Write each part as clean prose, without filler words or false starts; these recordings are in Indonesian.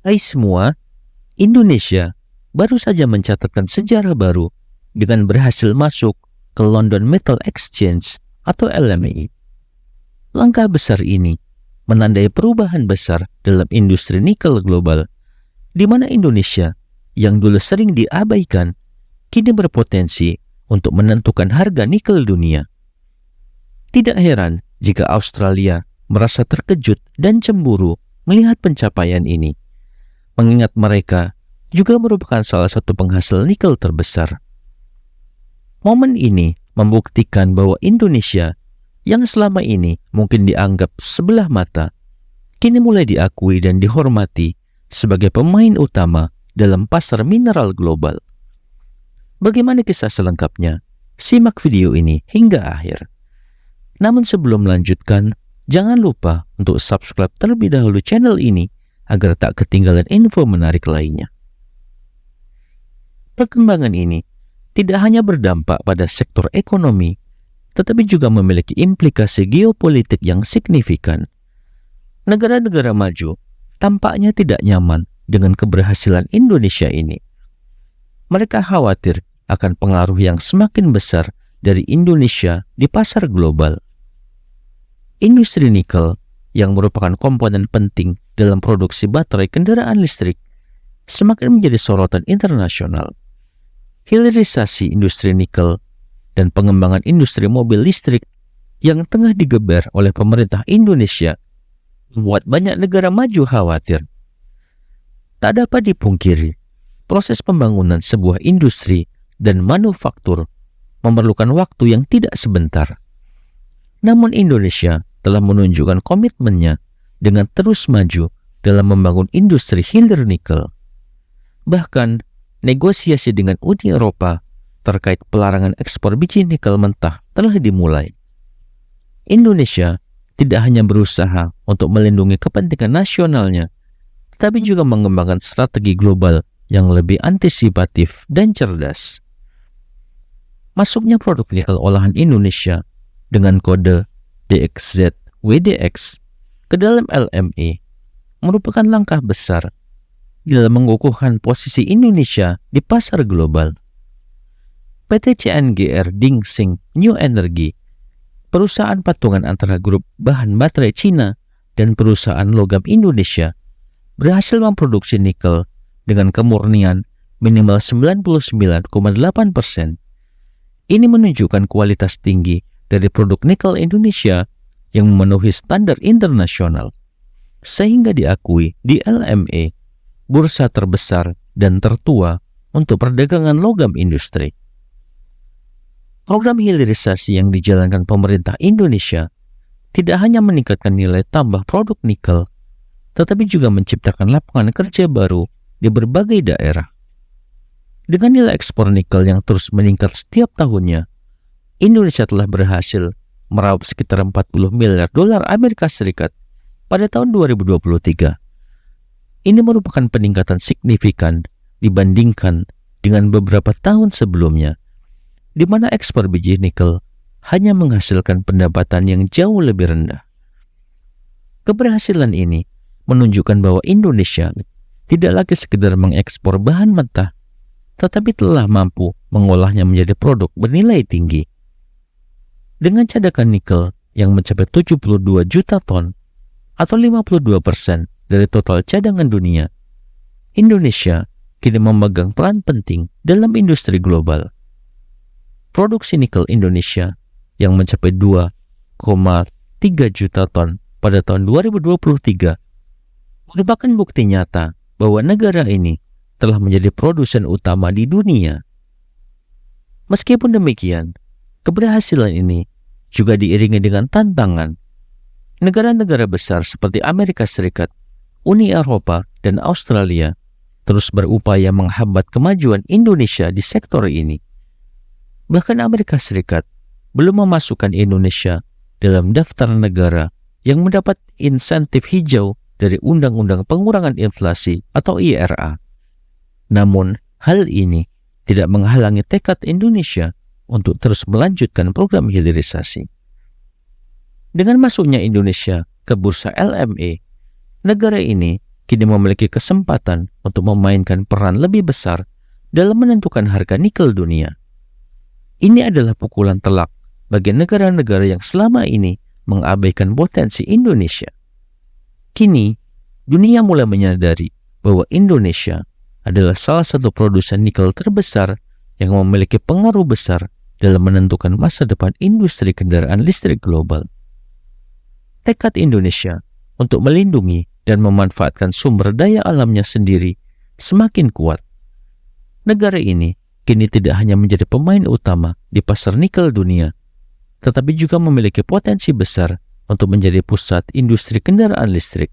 Hai semua, Indonesia baru saja mencatatkan sejarah baru dengan berhasil masuk ke London Metal Exchange atau LME. Langkah besar ini menandai perubahan besar dalam industri nikel global, di mana Indonesia yang dulu sering diabaikan kini berpotensi untuk menentukan harga nikel dunia. Tidak heran jika Australia merasa terkejut dan cemburu melihat pencapaian ini, mengingat mereka juga merupakan salah satu penghasil nikel terbesar. Momen ini membuktikan bahwa Indonesia yang selama ini mungkin dianggap sebelah mata, kini mulai diakui dan dihormati sebagai pemain utama dalam pasar mineral global. Bagaimana kisah selengkapnya? Simak video ini hingga akhir. Namun sebelum melanjutkan, jangan lupa untuk subscribe terlebih dahulu channel ini agar tak ketinggalan info menarik lainnya. Perkembangan ini tidak hanya berdampak pada sektor ekonomi, tetapi juga memiliki implikasi geopolitik yang signifikan. Negara-negara maju tampaknya tidak nyaman dengan keberhasilan Indonesia ini. Mereka khawatir akan pengaruh yang semakin besar dari Indonesia di pasar global. Industri nikel yang merupakan komponen penting dalam produksi baterai kendaraan listrik semakin menjadi sorotan internasional. Hilirisasi industri nikel dan pengembangan industri mobil listrik yang tengah digeber oleh pemerintah Indonesia membuat banyak negara maju khawatir. Tak dapat dipungkiri, proses pembangunan sebuah industri dan manufaktur memerlukan waktu yang tidak sebentar. Namun Indonesia telah menunjukkan komitmennya dengan terus maju dalam membangun industri hilir nikel. Bahkan, negosiasi dengan Uni Eropa terkait pelarangan ekspor biji nikel mentah telah dimulai. Indonesia tidak hanya berusaha untuk melindungi kepentingan nasionalnya, tetapi juga mengembangkan strategi global yang lebih antisipatif dan cerdas. Masuknya produk nikel olahan Indonesia dengan kode DXZ-WDX ke dalam LME merupakan langkah besar dalam mengukuhkan posisi Indonesia di pasar global. PT CNGR Dingsing New Energy, perusahaan patungan antara grup bahan baterai Cina dan perusahaan logam Indonesia, berhasil memproduksi nikel dengan kemurnian minimal 99,8%. Ini menunjukkan kualitas tinggi dari produk nikel Indonesia yang memenuhi standar internasional, sehingga diakui di LME, bursa terbesar dan tertua untuk perdagangan logam industri. Program hilirisasi yang dijalankan pemerintah Indonesia tidak hanya meningkatkan nilai tambah produk nikel, tetapi juga menciptakan lapangan kerja baru di berbagai daerah. Dengan nilai ekspor nikel yang terus meningkat setiap tahunnya, Indonesia telah berhasil meraup sekitar 40 miliar dolar Amerika Serikat pada tahun 2023. Ini merupakan peningkatan signifikan dibandingkan dengan beberapa tahun sebelumnya, di mana ekspor biji nikel hanya menghasilkan pendapatan yang jauh lebih rendah. Keberhasilan ini menunjukkan bahwa Indonesia tidak lagi sekedar mengekspor bahan mentah, tetapi telah mampu mengolahnya menjadi produk bernilai tinggi. Dengan cadangan nikel yang mencapai 72 juta ton atau 52% dari total cadangan dunia, Indonesia kini memegang peran penting dalam industri global. Produksi nikel Indonesia yang mencapai 2,3 juta ton pada tahun 2023 merupakan bukti nyata bahwa negara ini telah menjadi produsen utama di dunia. Meskipun demikian, keberhasilan ini juga diiringi dengan tantangan. Negara-negara besar seperti Amerika Serikat, Uni Eropa, dan Australia terus berupaya menghambat kemajuan Indonesia di sektor ini. Bahkan Amerika Serikat belum memasukkan Indonesia dalam daftar negara yang mendapat insentif hijau dari Undang-Undang Pengurangan Inflasi atau IRA. Namun, hal ini tidak menghalangi tekad Indonesia untuk terus melanjutkan program hilirisasi. Dengan masuknya Indonesia ke bursa LME, negara ini kini memiliki kesempatan untuk memainkan peran lebih besar dalam menentukan harga nikel dunia. Ini adalah pukulan telak bagi negara-negara yang selama ini mengabaikan potensi Indonesia. Kini, dunia mulai menyadari bahwa Indonesia adalah salah satu produsen nikel terbesar yang memiliki pengaruh besar dalam menentukan masa depan industri kendaraan listrik global. Tekad Indonesia untuk melindungi dan memanfaatkan sumber daya alamnya sendiri semakin kuat. Negara ini kini tidak hanya menjadi pemain utama di pasar nikel dunia, tetapi juga memiliki potensi besar untuk menjadi pusat industri kendaraan listrik.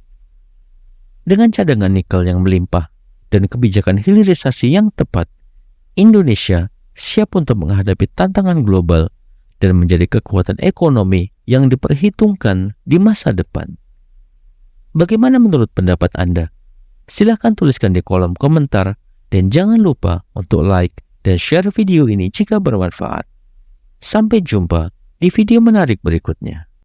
Dengan cadangan nikel yang melimpah dan kebijakan hilirisasi yang tepat, Indonesia siap untuk menghadapi tantangan global dan menjadi kekuatan ekonomi yang diperhitungkan di masa depan. Bagaimana menurut pendapat Anda? Silahkan tuliskan di kolom komentar dan jangan lupa untuk like dan share video ini jika bermanfaat. Sampai jumpa di video menarik berikutnya.